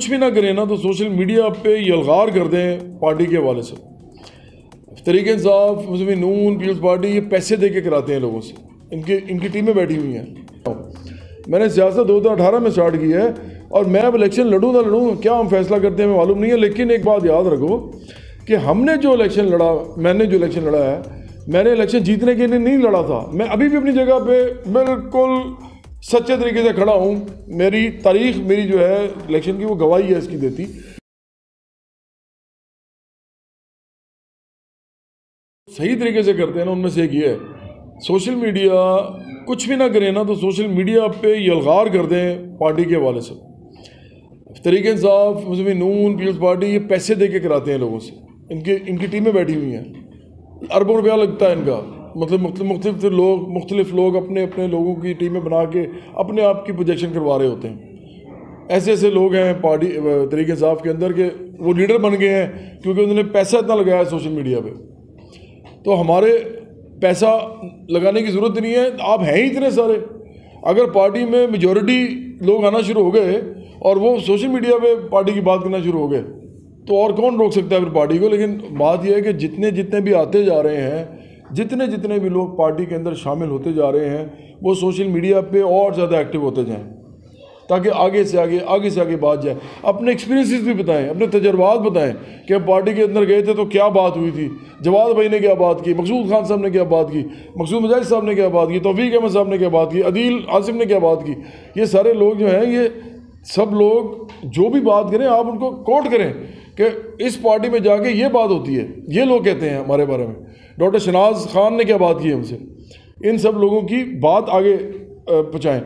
कुछ भी ना करें ना तो सोशल मीडिया पे यलगार कर दें पार्टी के हवाले से। तहरीक इंसाफ, मुस्लिम नून, पीपल्स पार्टी ये पैसे दे के कराते हैं लोगों से, इनकी टीमें बैठी हुई हैं। मैंने सियासत 2018 में स्टार्ट की है और मैं अब इलेक्शन लड़ूँ ना लड़ूँ, क्या हम फैसला करते हैं हमें मालूम नहीं है। लेकिन एक बात याद रखो कि हमने जो इलेक्शन लड़ा, मैंने जो इलेक्शन लड़ा है, मैंने इलेक्शन जीतने के लिए नहीं लड़ा था। मैं अभी भी अपनी जगह पे बिल्कुल सच्चे तरीके से खड़ा हूँ। मेरी तारीख, मेरी जो है इलेक्शन की, वो गवाही है इसकी देती। सही तरीके से करते हैं ना, उनमें से एक ये है, सोशल मीडिया कुछ भी ना करें ना तो सोशल मीडिया पे यलगार कर दें पार्टी के हवाले से। तहरीक इंसाफ, मुस्लिम नून, पीपल्स पार्टी ये पैसे दे के कराते हैं लोगों से, इनकी टीमें बैठी हुई हैं। अरबों रुपया लगता है इनका, मतलब मुख्तलिफ लोग अपने अपने लोगों की टीमें बना के अपने आप की प्रोजेक्शन करवा रहे होते हैं। ऐसे ऐसे लोग हैं पार्टी तहरीक इंसाफ के अंदर के वो लीडर बन गए हैं क्योंकि उन्होंने पैसा इतना लगाया है सोशल मीडिया पे। तो हमारे पैसा लगाने की ज़रूरत नहीं है, आप हैं ही इतने सारे। अगर पार्टी में मेजॉरिटी लोग आना शुरू हो गए और वो सोशल मीडिया पे पार्टी की बात करना शुरू हो गए तो और कौन रोक सकता है फिर पार्टी को। लेकिन बात यह है कि जितने भी आते जा रहे हैं, जितने भी लोग पार्टी के अंदर शामिल होते जा रहे हैं, वो सोशल मीडिया पे और ज़्यादा एक्टिव होते जाएं ताकि आगे से आगे बात जाए। अपने एक्सपीरियंसेस भी बताएं, अपने तजर्बात बताएं कि हम पार्टी के अंदर गए थे तो क्या बात हुई थी, जवाद भाई ने क्या बात की, मकसूद खान साहब ने क्या बात की, मकसूद मुजाहिद साहब ने क्या बात की, तौफीक अहमद साहब ने क्या बात की, अदील आसिम ने क्या बात की। ये सारे लोग जो हैं, ये सब लोग जो भी बात करें आप उनको कोट करें कि इस पार्टी में जाके ये बात होती है, ये लोग कहते हैं हमारे बारे में। डॉक्टर शनाज खान ने क्या बात की हमसे, इन सब लोगों की बात आगे पहुँचाएँ।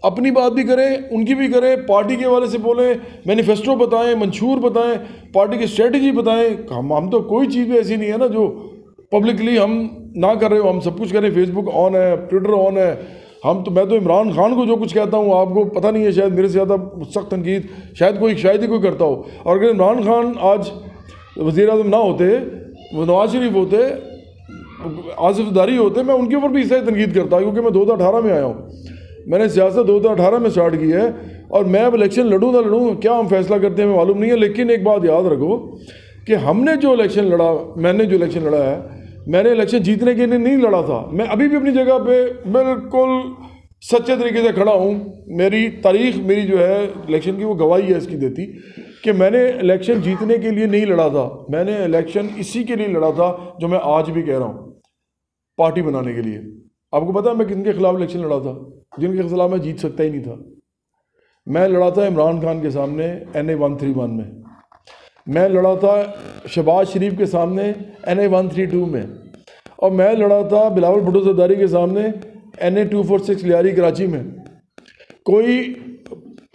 अपनी बात भी करें, उनकी भी करें, पार्टी के हवाले से बोलें, मैनिफेस्टो बताएं, मंशूर बताएं, पार्टी की स्ट्रेटजी बताएं। हम तो कोई चीज़ भी ऐसी नहीं है ना जो पब्लिकली हम ना कर रहे हो, हम सब कुछ करें। फेसबुक ऑन है, ट्विटर ऑन है। मैं तो इमरान खान को जो कुछ कहता हूँ आपको पता नहीं है, शायद मेरे से ज़्यादा सख्त तनकीद शायद ही कोई करता हो। और अगर इमरान खान आज वज़ीर आज़म ना होते, वो नवाज शरीफ होते, आसिफ ज़रदारी होते, मैं उनके ऊपर भी इस तरह तनकीद करता क्योंकि मैं 2018 में आया हूँ। मैंने सियासत 2018 में स्टार्ट की है और मैं अब इलेक्शन लड़ूँ ना लड़ूँ, क्या हम फैसला करते हैं हमें मालूम नहीं है। लेकिन एक बात याद रखो कि हमने जो इलेक्शन लड़ा, मैंने जो इलेक्शन लड़ा है, मैंने इलेक्शन जीतने के लिए नहीं लड़ा था। मैं अभी भी अपनी जगह पे बिल्कुल सच्चे तरीके से खड़ा हूँ। मेरी तारीख, मेरी जो है इलेक्शन की, वो गवाही है इसकी देती कि मैंने इलेक्शन जीतने के लिए नहीं लड़ा था। मैंने इलेक्शन इसी के लिए लड़ा था जो मैं आज भी कह रहा हूँ, पार्टी बनाने के लिए। आपको पता है मैं किनके खिलाफ इलेक्शन लड़ा था, जिनके खिलाफ मैं जीत सकता ही नहीं था। मैं लड़ा था इमरान खान के सामने NA 131 में, मैं लड़ा था शहबाज शरीफ के सामने NA 132 में, और मैं लड़ा था बिलावल भुट्टो ज़रदारी के सामने NA 246 लियारी कराची में। कोई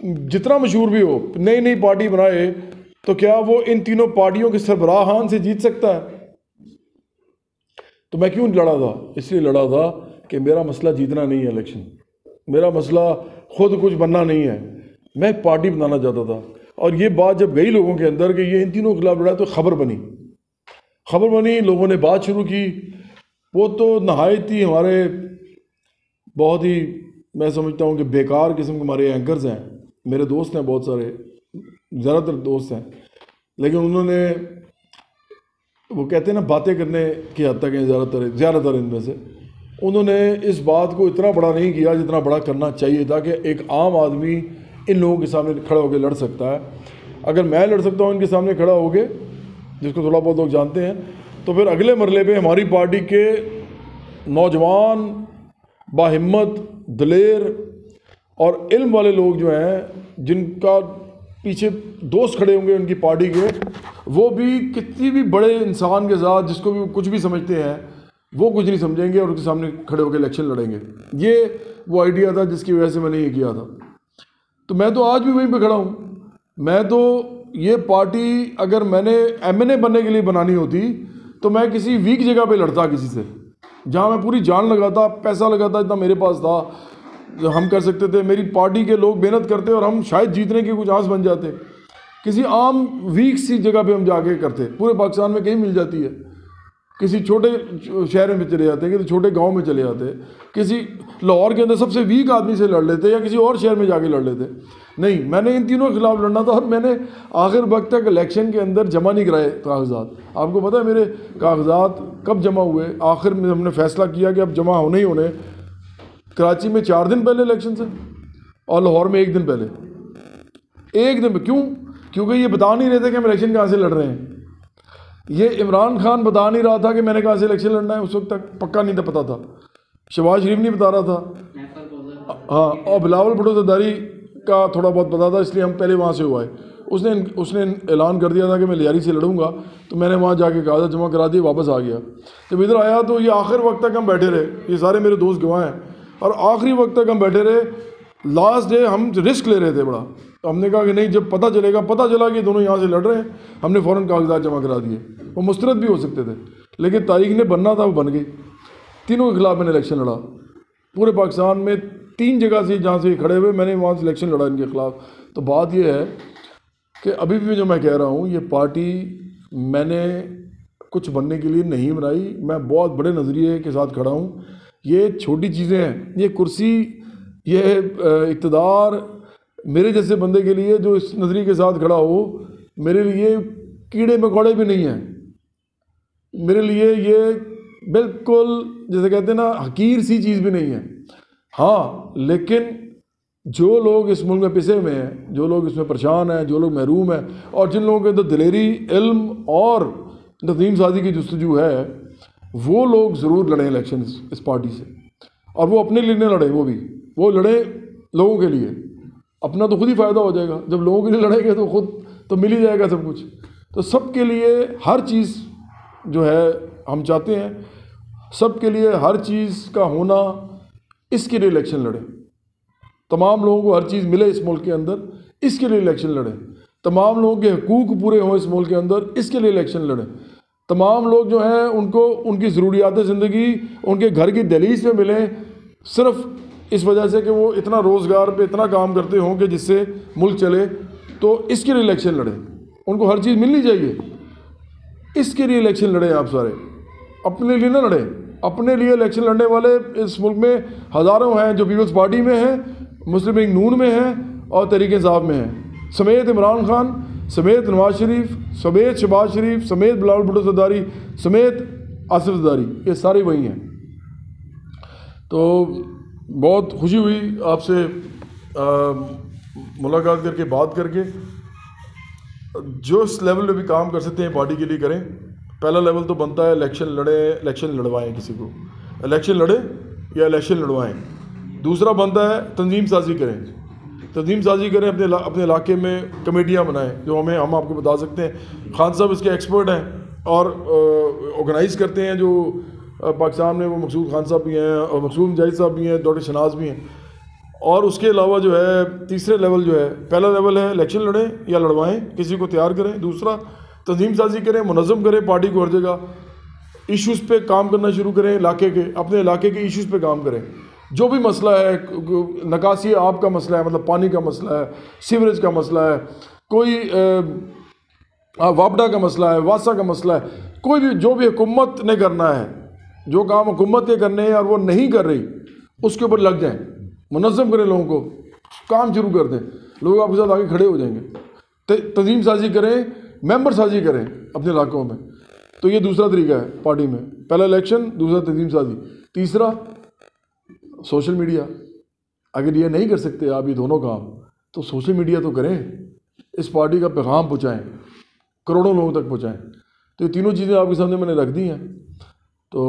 जितना मशहूर भी हो, नई पार्टी बनाए, तो क्या वो इन तीनों पार्टियों के सरबराहान से जीत सकता है? तो मैं क्यों लड़ा था? इसलिए लड़ा था कि मेरा मसला जीतना नहीं है इलेक्शन, मेरा मसला खुद कुछ बनना नहीं है, मैं पार्टी बनाना चाहता था। और ये बात जब गई लोगों के अंदर कि ये इन तीनों के खिलाफ लड़ा, तो खबर बनी, लोगों ने बात शुरू की। वो तो नहायत ही हमारे बहुत ही, मैं समझता हूँ कि बेकार किस्म के हमारे एंकर्स हैं। मेरे दोस्त हैं बहुत सारे, ज़्यादातर दोस्त हैं, लेकिन उन्होंने, वो कहते हैं ना, बातें करने की हद तक हैं ज़्यादातर इनमें से, उन्होंने इस बात को इतना बड़ा नहीं किया जितना बड़ा करना चाहिए था कि एक आम आदमी इन लोगों के सामने खड़ा होकर लड़ सकता है। अगर मैं लड़ सकता हूँ इनके सामने खड़ा होकर, जिसको थोड़ा बहुत लोग जानते हैं, तो फिर अगले मरले पे हमारी पार्टी के नौजवान, बाहिम्मत, दलेर और इल्म वाले लोग जो हैं, जिनका पीछे दोस्त खड़े होंगे उनकी पार्टी के, वो भी किसी भी बड़े इंसान के साथ, जिसको भी कुछ भी समझते हैं, वो कुछ नहीं समझेंगे और उनके सामने खड़े होकर इलेक्शन लड़ेंगे। ये वो आइडिया था जिसकी वजह से मैंने ये किया था। तो मैं तो आज भी वहीं पे खड़ा हूँ। मैं तो ये पार्टी अगर मैंने MNA बनने के लिए बनानी होती तो मैं किसी वीक जगह पे लड़ता, किसी से जहाँ मैं पूरी जान लगाता, पैसा लगाता, इतना मेरे पास था, हम कर सकते थे, मेरी पार्टी के लोग मेहनत करते और हम शायद जीतने की कुछ आस बन जाते। किसी आम वीक सी जगह पे हम जाके करते, पूरे पाकिस्तान में कहीं मिल जाती है, किसी छोटे शहर में चले जाते, किसी छोटे गांव में चले जाते, किसी लाहौर के अंदर सबसे वीक आदमी से लड़ लेते या किसी और शहर में जाके लड़ लेते। नहीं, मैंने इन तीनों के खिलाफ लड़ना था और मैंने आखिर वक्त तक इलेक्शन के अंदर जमा नहीं कराए कागजात। आपको पता है मेरे कागजात कब जमा हुए? आखिर में हमने फैसला किया कि अब जमा होने ही होने। कराची में 4 दिन पहले इलेक्शन से और लाहौर में 1 दिन पहले। 1 दिन। क्यों? क्योंकि ये बता नहीं रहे थे कि हम इलेक्शन कहाँ से लड़ रहे हैं। ये इमरान खान बता नहीं रहा था कि मैंने कहाँ से इलेक्शन लड़ना है, उस वक्त तक पक्का नहीं था, पता था। शहबाज शरीफ नहीं बता रहा था, हाँ, और बिलावल भुट्टो ज़रदारी का थोड़ा बहुत पता था, इसलिए हम पहले वहाँ से हुआ है। उसने ऐलान कर दिया था कि मैं लियारी से लड़ूंगा, तो मैंने वहाँ जाके कागज़ जमा करा दिए, वापस आ गया। जब इधर आया तो ये आखिर वक्त तक हम बैठे रहे, ये सारे मेरे दोस्त गवाह हैं, और आखिरी वक्त तक हम बैठे रहे। लास्ट डे हम रिस्क ले रहे थे बड़ा, तो हमने कहा कि नहीं, जब पता चला कि दोनों यहाँ से लड़ रहे हैं, हमने फ़ौरन कागजात जमा करा दिए। वो मुस्तरद भी हो सकते थे, लेकिन तारीख ने बनना था, वो बन गई। तीनों के खिलाफ मैंने इलेक्शन लड़ा। पूरे पाकिस्तान में 3 जगह से जहाँ से खड़े हुए मैंने वहाँ से इलेक्शन लड़ा इनके खिलाफ। तो बात यह है कि अभी भी जो मैं कह रहा हूँ, ये पार्टी मैंने कुछ बनने के लिए नहीं बनाई, मैं बहुत बड़े नज़रिए के साथ खड़ा हूँ। ये छोटी चीज़ें हैं, ये कुर्सी, ये इक़्तिदार मेरे जैसे बंदे के लिए जो इस नज़रिए के साथ खड़ा हो, मेरे लिए कीड़े मकोड़े भी नहीं हैं। मेरे लिए ये बिल्कुल जैसे कहते हैं ना, हकीर सी चीज़ भी नहीं है। हाँ, लेकिन जो लोग इस मुल्क में पिसे हुए हैं, जो लोग इसमें परेशान हैं, जो लोग महरूम हैं, और जिन लोगों के अंदर दिलेरी, इल्म और नज़ीम साजी की जुस्तजू है, वो लोग ज़रूर लड़ें इलेक्शन इस पार्टी से। और वो अपने लिए न लड़े, वो लड़े लोगों के लिए। अपना तो खुद ही फ़ायदा हो जाएगा। जब लोगों के लिए लड़ेंगे तो खुद तो मिल ही जाएगा सब कुछ। तो सबके लिए हर चीज़ जो है हम चाहते हैं, सबके लिए हर चीज़ का होना, इसके लिए इलेक्शन लड़ें। तमाम लोगों को हर चीज़ मिले इस मुल्क के अंदर, इसके लिए इलेक्शन लड़ें। तमाम लोगों के हकूक़ पूरे हों इस मुल्क के अंदर, इसके लिए इलेक्शन लड़ें। तमाम लोग जो हैं उनको उनकी ज़रूरियात ज़िंदगी उनके घर की दहलीज पे मिलें, सिर्फ़ इस वजह से कि वो इतना रोज़गार पे इतना काम करते हों कि जिससे मुल्क चले। तो इसके लिए इलेक्शन लड़ें। उनको हर चीज़ मिलनी चाहिए, इसके लिए इलेक्शन लड़ें। आप सारे अपने लिए ना लड़ें। अपने लिए इलेक्शन लड़ने वाले इस मुल्क में हज़ारों हैं, जो पीपल्स पार्टी में हैं, मुस्लिम लीग नून में हैं और तहरीक इंसाफ में हैं, समेत इमरान खान, समेत नवाज शरीफ, समेत शहबाज शरीफ, समेत बिलावल भुट्टो ज़रदारी, समेत आसिफ ज़रदारी, ये सारे वही हैं। तो बहुत खुशी हुई आपसे मुलाकात करके, बात करके। जो इस लेवल पे भी काम कर सकते हैं पार्टी के लिए करें। पहला लेवल तो बनता है इलेक्शन लड़े, इलेक्शन लड़वाएं, किसी को इलेक्शन लड़े या इलेक्शन लड़वाएं। दूसरा बनता है तंजीम साजी करें, तंजीम साजी करें, अपने इलाके में कमेटियाँ बनाएं, जो हम आपको बता सकते हैं। खान साहब इसके एक्सपर्ट हैं और ऑर्गेनाइज़ करते हैं। जो पाकिस्तान में वो मकसूद खान साहब भी हैं और मकसूद मुजाहिद साहब भी हैं, डॉक्टर शनाज भी हैं। और उसके अलावा जो है तीसरे लेवल जो है, पहला लेवल है इलेक्शन लड़ें या लड़वाएं, किसी को तैयार करें। दूसरा तंजीम साजी करें, मुनज़्ज़म करें पार्टी को, हर जगह इश्यूज़ पे काम करना शुरू करें। इलाके के, अपने इलाके के इश्यूज़ पे काम करें। जो भी मसला है, निकासी आब का मसला है, मतलब पानी का मसला है, सीवरेज का मसला है, कोई वापडा का मसला है, वासा का मसला है, कोई भी जो भी हुकूमत ने करना है, जो काम हुकूमत के करने हैं और वो नहीं कर रही, उसके ऊपर लग जाएं, मुनज़्ज़म करें, लोगों को काम शुरू कर दें। लोग आपके साथ आगे खड़े हो जाएंगे। तंजीम साजी करें, मेंबर साजी करें अपने इलाकों में। तो ये दूसरा तरीका है पार्टी में। पहला इलेक्शन, दूसरा तंजीम साजी, तीसरा सोशल मीडिया। अगर ये नहीं कर सकते आप ये दोनों काम, तो सोशल मीडिया तो करें, इस पार्टी का पैगाम पहुँचाएँ, करोड़ों लोगों तक पहुँचाएँ। तो ये तीनों चीज़ें आपके सामने मैंने रख दी हैं। तो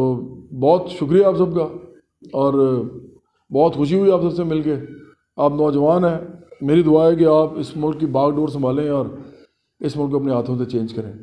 बहुत शुक्रिया आप सबका, और बहुत खुशी हुई आप सबसे मिलके। आप नौजवान हैं, मेरी दुआ है कि आप इस मुल्क की बागडोर संभालें और इस मुल्क को अपने हाथों से चेंज करें।